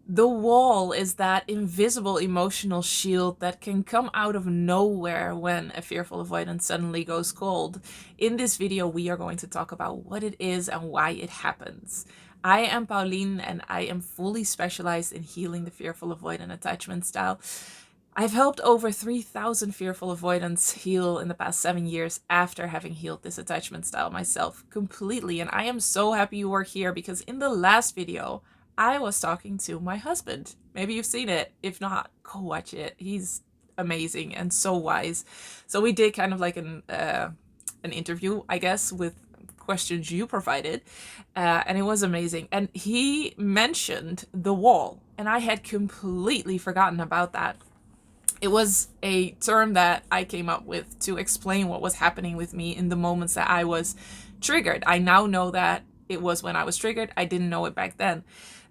The wall is that invisible emotional shield that can come out of nowhere when a fearful avoidance suddenly goes cold. In this video, we are going to talk about what it is and why it happens. I am Pauline, and I am fully specialized in healing the fearful avoidant attachment style. I've helped over 3,000 fearful avoidants heal in the past 7 years after having healed this attachment style myself completely. And I am so happy you are here because in the last video, I was talking to my husband. Maybe you've seen it. If not, go watch it. He's amazing and so wise. So we did kind of like an interview, I guess, with questions you provided, and it was amazing. And he mentioned the wall, and I had completely forgotten about that. It was a term that I came up with to explain what was happening with me in the moments that I was triggered. I now know that it was when I was triggered. I didn't know it back then.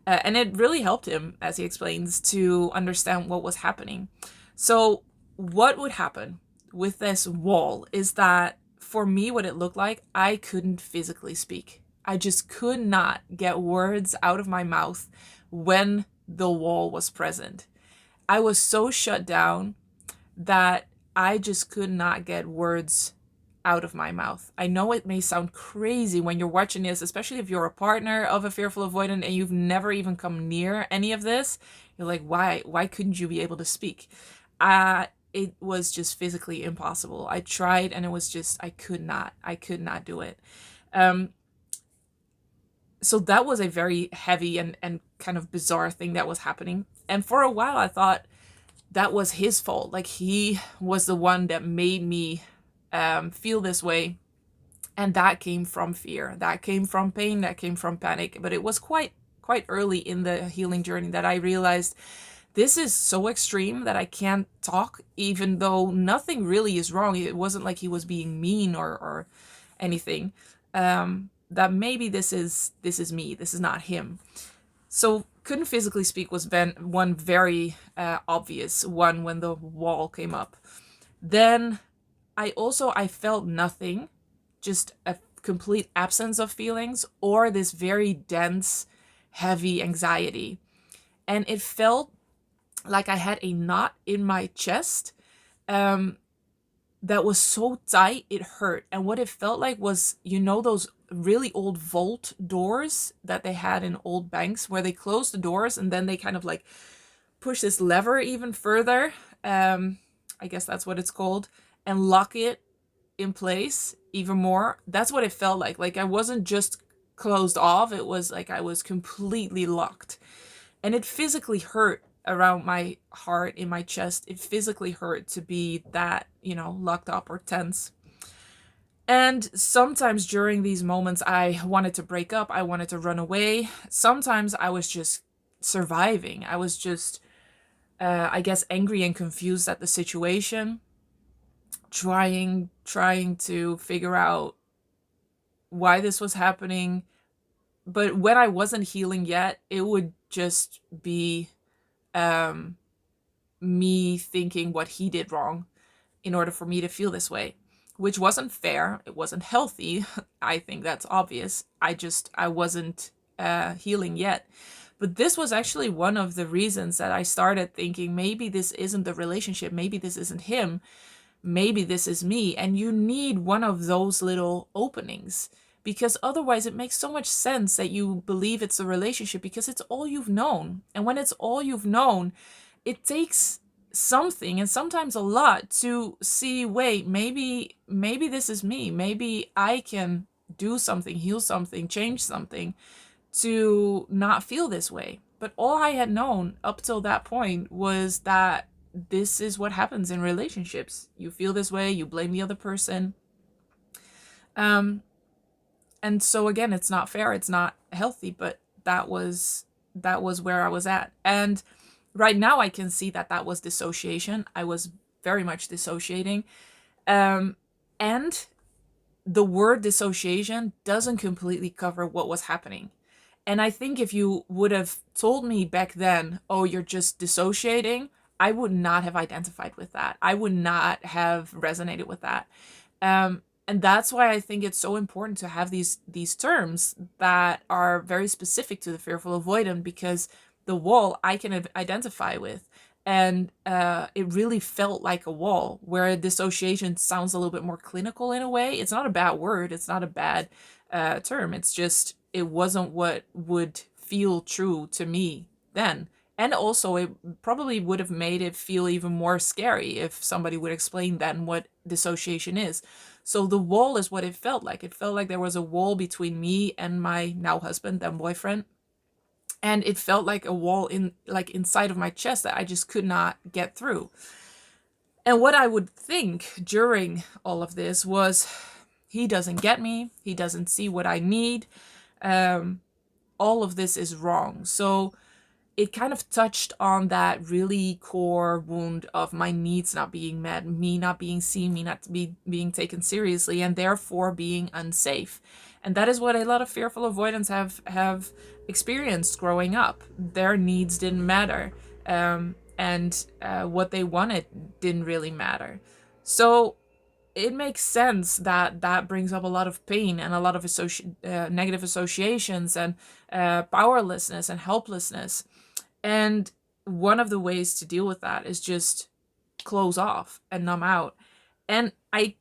And it really helped him, as he explains, to understand what was happening. So, what would happen with this wall is that for me, what it looked like, I couldn't physically speak. I just could not get words out of my mouth when the wall was present. I was so shut down that I just could not get words out of my mouth. I know it may sound crazy when you're watching this, especially if you're a partner of a fearful avoidant and you've never even come near any of this. You're like, why couldn't you be able to speak? It was just physically impossible. I tried and it was just, I could not do it. Um, so that was a very heavy and kind of bizarre thing that was happening. And for a while I thought that was his fault. Like he was the one that made me feel this way. And that came from fear. That came from pain. That came from panic. But it was quite early in the healing journey that I realized this is so extreme that I can't talk, even though nothing really is wrong. It wasn't like he was being mean or anything. That maybe this is me. This is not him. So couldn't physically speak was one very obvious one when the wall came up. Then I felt nothing, just a complete absence of feelings or this very dense, heavy anxiety. And it felt like I had a knot in my chest um, that was so tight it hurt. And what it felt like was, those really old vault doors that they had in old banks where they close the doors and then they kind of like push this lever even further. I guess that's what it's called, and lock it in place even more. That's what it felt like. Like I wasn't just closed off, it was like I was completely locked. And it physically hurt around my heart, in my chest. It physically hurt to be that, locked up or tense. And sometimes during these moments, I wanted to break up. I wanted to run away. Sometimes I was just surviving. I was just, I guess, angry and confused at the situation, trying to figure out why this was happening. But when I wasn't healing yet, it would just be um, me thinking what he did wrong in order for me to feel this way, which wasn't fair. It wasn't healthy. I think that's obvious. I wasn't healing yet. But this was actually one of the reasons that I started thinking maybe this isn't the relationship. Maybe this isn't him. Maybe this is me. And you need one of those little openings, because otherwise it makes so much sense that you believe it's a relationship because it's all you've known. And when it's all you've known, it takes something, and sometimes a lot, to see, wait, maybe this is me. Maybe I can do something, heal something, change something to not feel this way. But all I had known up till that point was that this is what happens in relationships. You feel this way, you blame the other person. Um and so again, it's not fair, it's not healthy, but that was where I was at. And right now I can see that that was dissociation. I was very much dissociating. Um, and the word dissociation doesn't completely cover what was happening. And I think if you would have told me back then, oh, you're just dissociating, I would not have identified with that. I would not have resonated with that. And that's why I think it's so important to have these terms that are very specific to the fearful avoidant, because the wall I can identify with. And it really felt like a wall, where dissociation sounds a little bit more clinical in a way. It's not a bad word, it's not a bad term. It's just, it wasn't what would feel true to me then. And also, it probably would have made it feel even more scary if somebody would explain then what dissociation is. So the wall is what it felt like. It felt like there was a wall between me and my now husband, then boyfriend. And it felt like a wall in, like, inside of my chest that I just could not get through. And what I would think during all of this was, he doesn't get me. He doesn't see what I need. All of this is wrong. So it kind of touched on that really core wound of my needs not being met, me not being seen, me not being taken seriously, and therefore being unsafe. And that is what a lot of fearful avoidants have experienced growing up. Their needs didn't matter, and what they wanted didn't really matter. So it makes sense that that brings up a lot of pain and a lot of negative associations, and powerlessness and helplessness. And one of the ways to deal with that is just close off and numb out. And I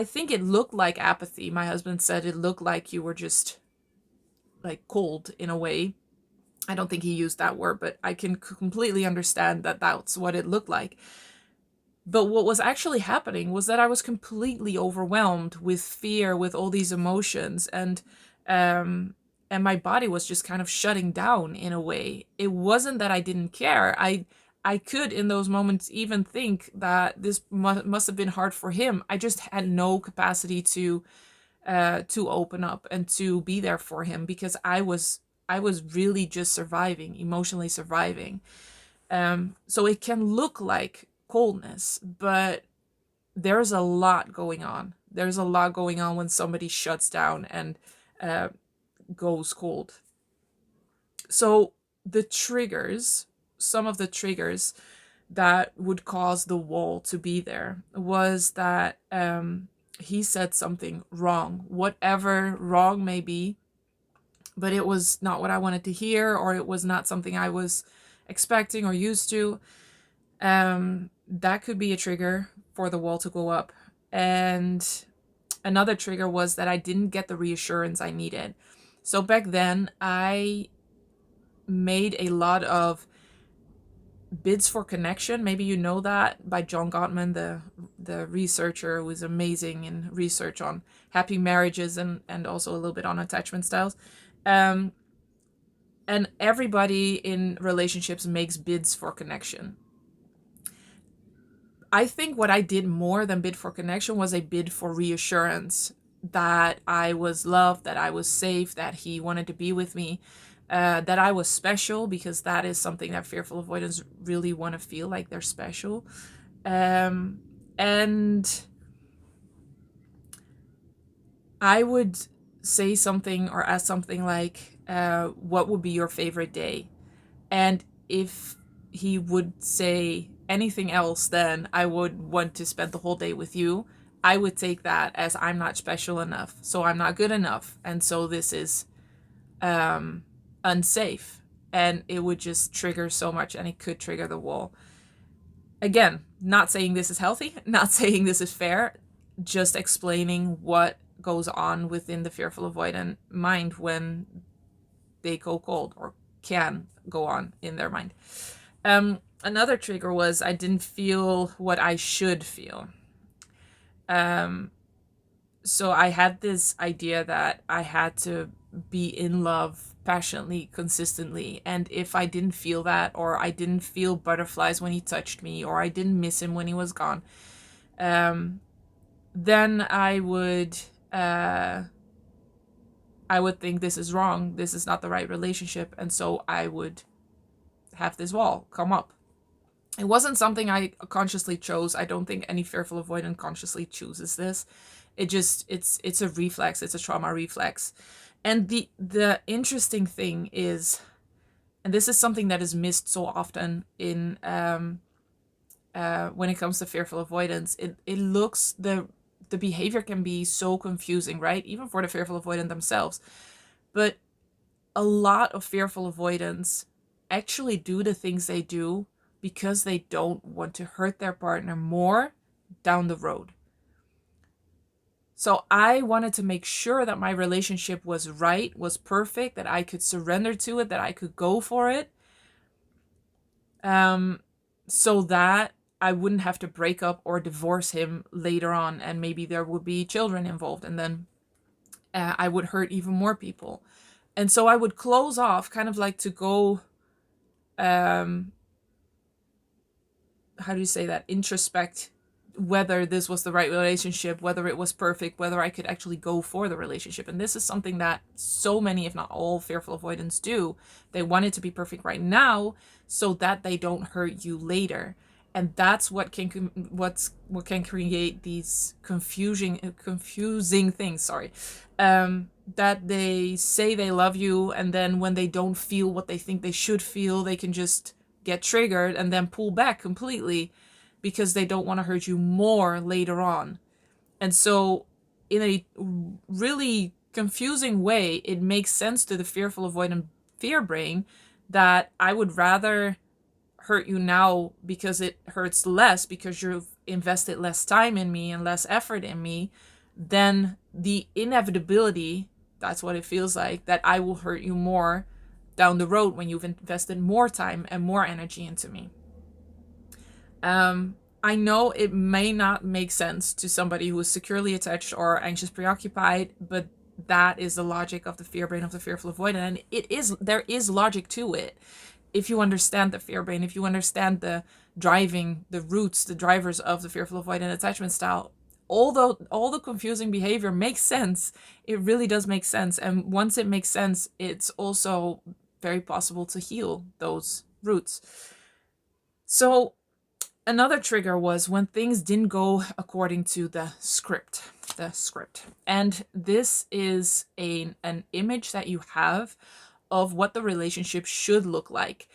think it looked like apathy. My husband said it looked like you were just like cold in a way. I don't think he used that word, but I can completely understand that that's what it looked like. But what was actually happening was that I was completely overwhelmed with fear, with all these emotions, and my body was just kind of shutting down in a way. It wasn't that I didn't care. I could in those moments even think that this must have been hard for him. I just had no capacity to open up and to be there for him, because I was really just surviving, emotionally surviving. So it can look like coldness, but there's a lot going on. There's a lot going on when somebody shuts down and goes cold. So the triggers, some of the triggers that would cause the wall to be there was that he said something wrong, whatever wrong may be, but it was not what I wanted to hear, or it was not something I was expecting or used to. That could be a trigger for the wall to go up. And another trigger was that I didn't get the reassurance I needed. So back then, I made a lot of bids for connection. Maybe you know that, by John Gottman, the researcher who is amazing in research on happy marriages and also a little bit on attachment styles. And everybody in relationships makes bids for connection. I think what I did more than bid for connection was a bid for reassurance that I was loved, that I was safe, that he wanted to be with me, that I was special, because that is something that fearful avoidants really want to feel like they're special. And I would say something or ask something like, what would be your favorite day? And if he would say anything else, then I would want to spend the whole day with you. I would take that as, I'm not special enough, so I'm not good enough, and so this is unsafe. And it would just trigger so much, and it could trigger the wall. Again, not saying this is healthy, not saying this is fair, just explaining what goes on within the fearful avoidant mind when they go cold, or can go on in their mind. Another trigger was I didn't feel what I should feel. So I had this idea that I had to be in love passionately, consistently, and if I didn't feel that, or I didn't feel butterflies when he touched me, or I didn't miss him when he was gone, then I would think this is wrong, this is not the right relationship, and so I would have this wall come up. It wasn't something I consciously chose. I don't think any fearful avoidant consciously chooses this. It's a reflex, it's a trauma reflex. And the interesting thing is, and this is something that is missed so often in when it comes to fearful avoidance, it looks, the behavior can be so confusing, right? Even for the fearful avoidant themselves. But a lot of fearful avoidance actually do the things they do because they don't want to hurt their partner more down the road. So I wanted to make sure that my relationship was right, was perfect, that I could surrender to it, that I could go for it, so that I wouldn't have to break up or divorce him later on, and maybe there would be children involved, and then I would hurt even more people. And so I would close off, kind of like to go, um, how do you say that, introspect whether this was the right relationship, whether it was perfect, whether I could actually go for the relationship. And this is something that so many, if not all, fearful avoidants do. They want it to be perfect right now so that they don't hurt you later. And that's what can create these confusing things, sorry. That they say they love you, and then when they don't feel what they think they should feel, they can just get triggered and then pull back completely because they don't want to hurt you more later on. And so, in a really confusing way, it makes sense to the fearful avoidant fear brain that I would rather hurt you now because it hurts less, because you've invested less time in me and less effort in me, than the inevitability, that's what it feels like, that I will hurt you more down the road when you've invested more time and more energy into me. I know it may not make sense to somebody who is securely attached or anxious preoccupied, but that is the logic of the fear brain of the fearful avoidant, and there is logic to it. If you understand the fear brain, if you understand the drivers of the fearful avoidant attachment style, although all the confusing behavior makes sense, it really does make sense. And once it makes sense, it's also very possible to heal those roots. So another trigger was when things didn't go according to the script. And this is an image that you have of what the relationship should look like.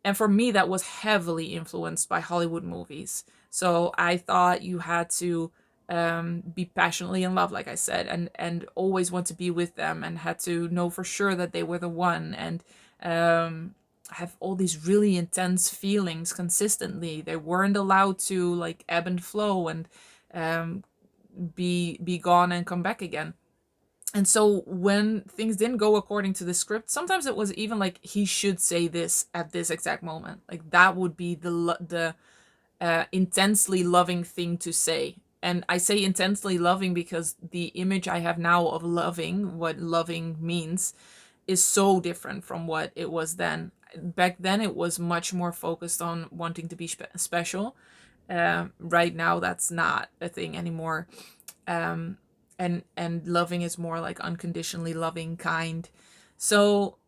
And for me, that was heavily influenced by Hollywood movies. So I thought you had to be passionately in love, like I said, and always want to be with them, and had to know for sure that they were the one, and have all these really intense feelings consistently. They weren't allowed to like ebb and flow and be gone and come back again. And so when things didn't go according to the script, sometimes it was even like he should say this at this exact moment. Like that would be the intensely loving thing to say. And I say intensely loving because the image I have now of loving, what loving means, is so different from what it was then. Back then, it was much more focused on wanting to be special. Right now, that's not a thing anymore. And loving is more like unconditionally loving, kind. So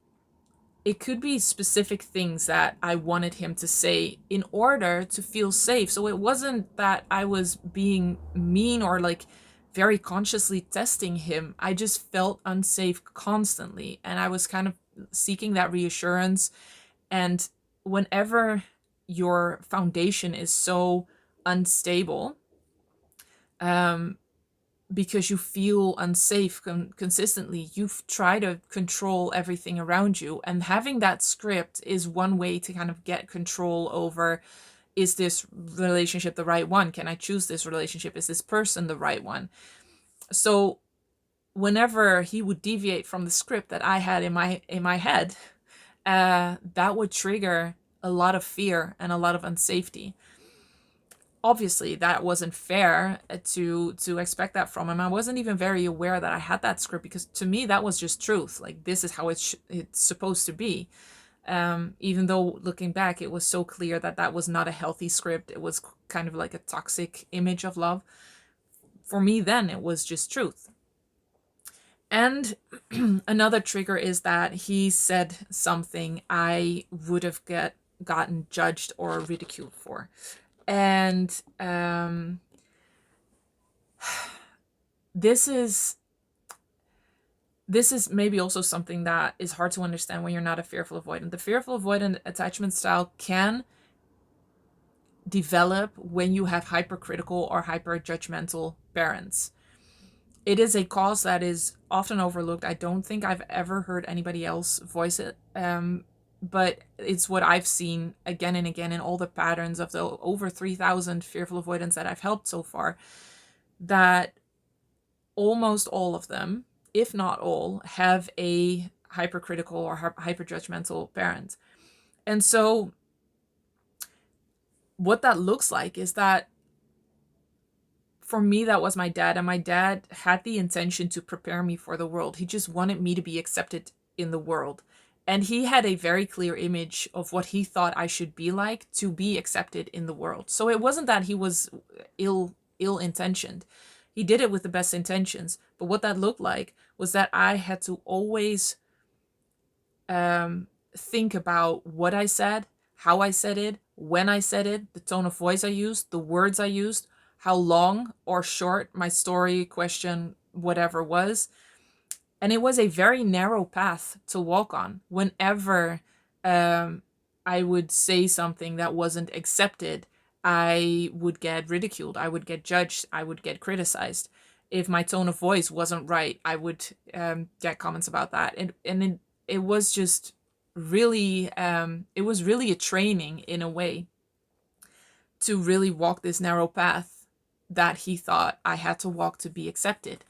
it could be specific things that I wanted him to say in order to feel safe. So it wasn't that I was being mean or like very consciously testing him. I just felt unsafe constantly, and I was kind of seeking that reassurance. And whenever your foundation is so unstable, because you feel unsafe consistently, you try to control everything around you. And having that script is one way to kind of get control over, is this relationship the right one? Can I choose this relationship? Is this person the right one? So whenever he would deviate from the script that I had in my head, that would trigger a lot of fear and a lot of unsafety. Obviously that wasn't fair to expect that from him. I wasn't even very aware that I had that script, because to me that was just truth. Like, this is how it's supposed to be. Even though looking back, it was so clear that that was not a healthy script. It was kind of like a toxic image of love. For me then, it was just truth. And another trigger is that he said something I would have gotten judged or ridiculed for. And this is maybe also something that is hard to understand when you're not a fearful avoidant. The fearful avoidant attachment style can develop when you have hypercritical or hyperjudgmental parents. It is a cause that is often overlooked. I don't think I've ever heard anybody else voice it but it's what I've seen again and again in all the patterns of the over 3,000 fearful avoidants that I've helped so far, that almost all of them, if not all, have a hypercritical or hyperjudgmental parent. And so what that looks like is that for me, that was my dad. And my dad had the intention to prepare me for the world. He just wanted me to be accepted in the world. And he had a very clear image of what he thought I should be like to be accepted in the world. So it wasn't that he was ill intentioned. He did it with the best intentions. But what that looked like was that I had to always think about what I said, how I said it, when I said it, the tone of voice I used, the words I used, how long or short my story, question, whatever was. And it was a very narrow path to walk on. Whenever I would say something that wasn't accepted, I would get ridiculed, I would get judged, I would get criticized. If my tone of voice wasn't right, I would get comments about that. And it was just really, it was really a training in a way to really walk this narrow path that he thought I had to walk to be accepted.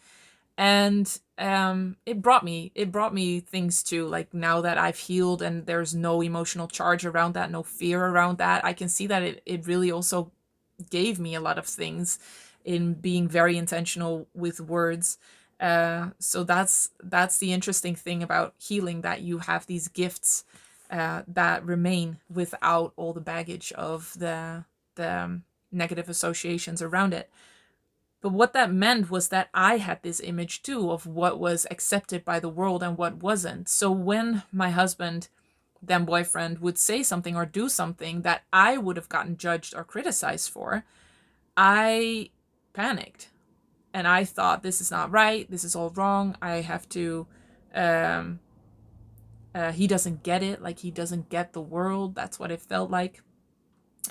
And it brought me things too, like now that I've healed and there's no emotional charge around that, no fear around that, I can see that it really also gave me a lot of things in being very intentional with words. So that's the interesting thing about healing, that you have these gifts that remain without all the baggage of the negative associations around it. But what that meant was that I had this image too of what was accepted by the world and what wasn't. So when my husband, then boyfriend, would say something or do something that I would have gotten judged or criticized for, I panicked. And I thought, this is not right. This is all wrong. I have to, um, he doesn't get it. Like, he doesn't get the world. That's what it felt like.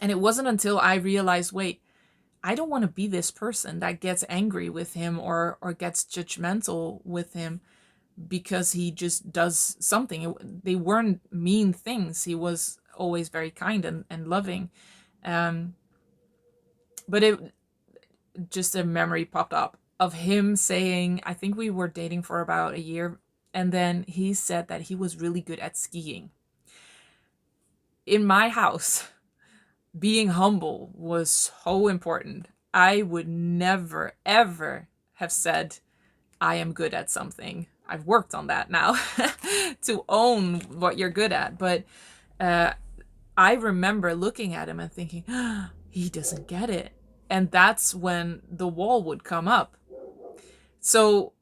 And it wasn't until I realized, wait, I don't want to be this person that gets angry with him or gets judgmental with him because he just does something. They weren't mean things. He was always very kind and loving. Um, but it just a memory popped up of him saying, I think we were dating for about a year, and then he said that he was really good at skiing. In my house, being humble was so important. I would never, ever have said, I am good at something. I've worked on that now to own what you're good at. But I remember looking at him and thinking, he doesn't get it. And that's when the wall would come up. So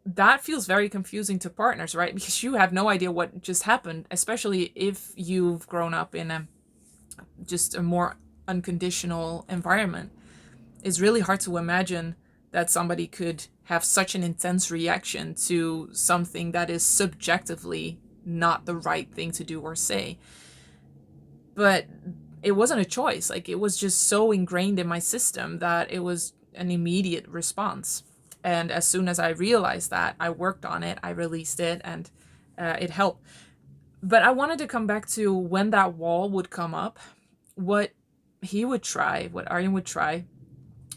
that feels very confusing to partners, right? Because you have no idea what just happened, especially if you've grown up in just a more unconditional environment. It's really hard to imagine that somebody could have such an intense reaction to something that is subjectively not the right thing to do or say. But it wasn't a choice. Like, it was just so ingrained in my system that it was an immediate response. And as soon as I realized that, I worked on it, I released it, and it helped. But I wanted to come back to when that wall would come up. What what Arjen would try,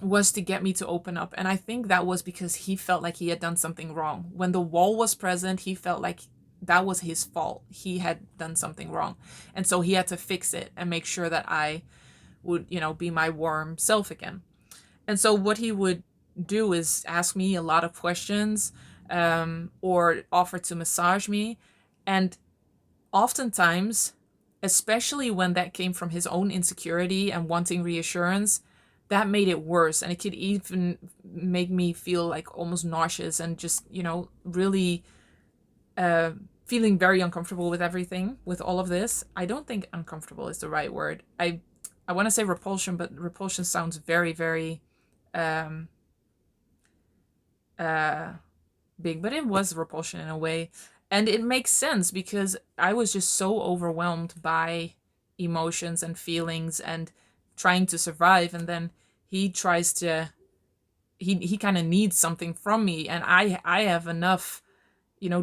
was to get me to open up. And I think that was because he felt like he had done something wrong. When the wall was present, he felt like that was his fault. He had done something wrong. And so he had to fix it and make sure that I would, be my warm self again. And so what he would do is ask me a lot of questions, or offer to massage me. And oftentimes, especially when that came from his own insecurity and wanting reassurance, that made it worse. And it could even make me feel like almost nauseous and just, really feeling very uncomfortable with everything, with all of this. I don't think uncomfortable is the right word. I want to say repulsion, but repulsion sounds very, very um, big, but it was repulsion in a way. And it makes sense because I was just so overwhelmed by emotions and feelings and trying to survive. And then he tries to, he kind of needs something from me. And I have enough,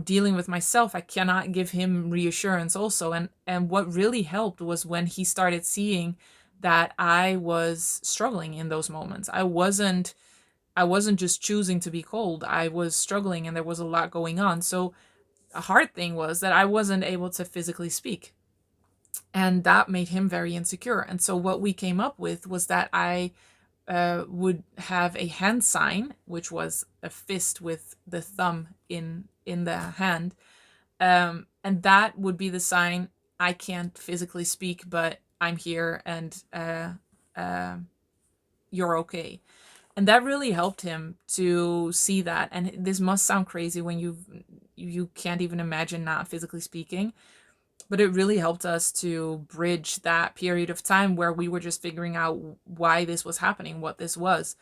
dealing with myself, I cannot give him reassurance also. And what really helped was when he started seeing that I was struggling in those moments. I wasn't just choosing to be cold. I was struggling and there was a lot going on. So a hard thing was that I wasn't able to physically speak. And that made him very insecure. And so what we came up with was that I would have a hand sign, which was a fist with the thumb in the hand, and that would be the sign: I can't physically speak, but I'm here, and uh, you're okay. And that really helped him to see that. And this must sound crazy when you can't even imagine not physically speaking, but it really helped us to bridge that period of time where we were just figuring out why this was happening, what this was.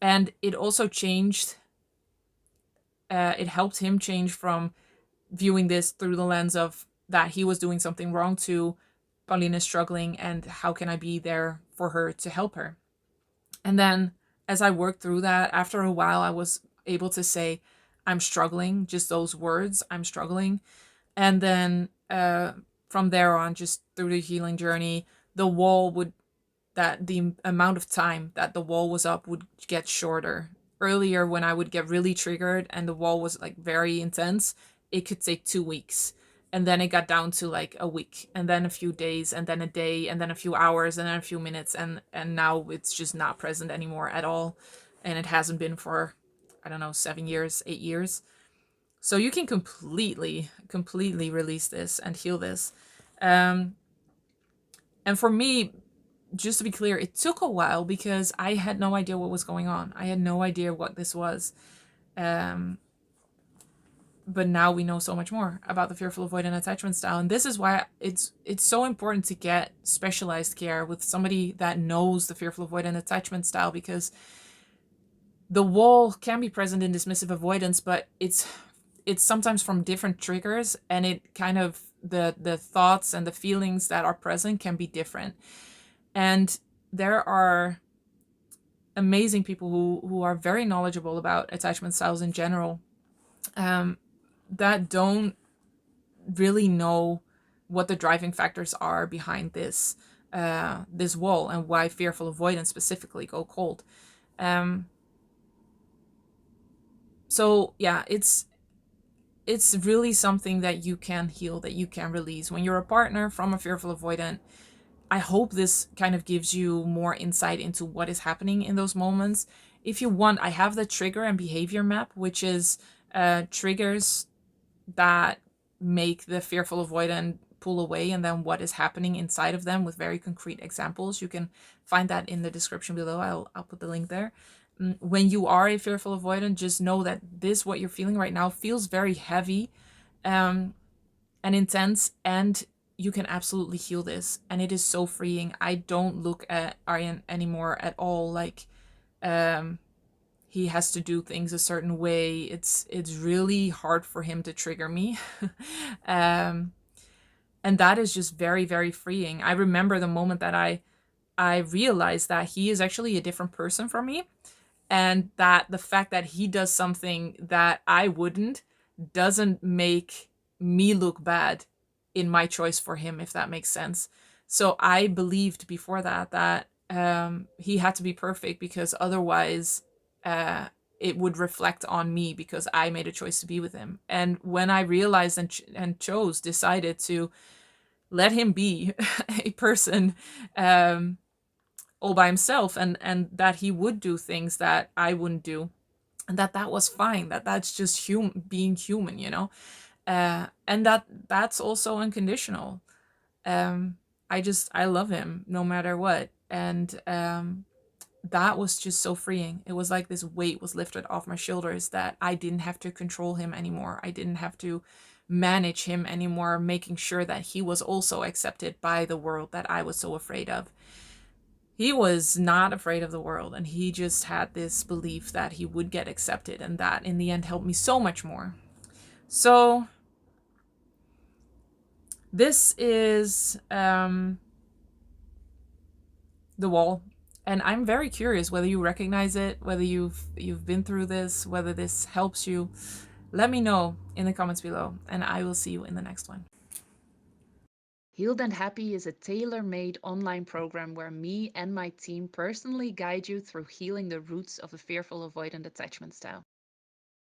And it also changed, it helped him change from viewing this through the lens of that he was doing something wrong to Pauline is struggling and how can I be there for her to help her. And then as I worked through that, after a while, I was able to say, I'm struggling, just those words, I'm struggling. And then from there on, just through the healing journey, the wall would that the amount of time that the wall was up would get shorter. Earlier, when I would get really triggered and the wall was like very intense, it could take 2 weeks. And then it got down to like a week, and then a few days, and then a day, and then a few hours, and then a few minutes, and now it's just not present anymore at all. And it hasn't been for, I don't know, 7 years, 8 years. So you can completely release this and heal this. Um, and for me, just to be clear, it took a while because I had no idea what was going on. I had no idea what this was. Um, but now we know so much more about the fearful avoidant attachment style. And this is why it's so important to get specialized care with somebody that knows the fearful avoidant attachment style, because the wall can be present in dismissive avoidance, but it's sometimes from different triggers, and it kind of the thoughts and the feelings that are present can be different. And there are amazing people who are very knowledgeable about attachment styles in general, that don't really know what the driving factors are behind this wall, and why fearful avoidance specifically go cold. So yeah, it's really something that you can heal, that you can release when you're a partner from a fearful avoidant. I hope this kind of gives you more insight into what is happening in those moments. If you want, I have the trigger and behavior map, which is triggers that make the fearful avoidant pull away, and then what is happening inside of them with very concrete examples. You can find that in the description below. I'll put the link there. When you are a fearful avoidant, just know that what you're feeling right now feels very heavy and intense, and you can absolutely heal this, and it is so freeing. I don't look at Aryan anymore at all like he has to do things a certain way. It's really hard for him to trigger me. um and that is just very, very freeing. I remember the moment that I realized that he is actually a different person from me, and that the fact that he does something that I wouldn't doesn't make me look bad in my choice for him, if that makes sense. So I believed before that he had to be perfect, because otherwise uh, it would reflect on me, because I made a choice to be with him. And when I realized decided to let him be a person all by himself, and that he would do things that I wouldn't do, and that was fine, that's just being human, and that's also unconditional. um I love him no matter what. And that was just so freeing. It was like this weight was lifted off my shoulders, that I didn't have to control him anymore. I didn't have to manage him anymore, making sure that he was also accepted by the world that I was so afraid of. He was not afraid of the world, and he just had this belief that he would get accepted, and that in the end helped me so much more. So this is the wall, and I'm very curious whether you recognize it, whether you've been through this, whether this helps you. Let me know in the comments below, and I will see you in the next one. Healed and Happy is a tailor-made online program where me and my team personally guide you through healing the roots of a fearful avoidant attachment style.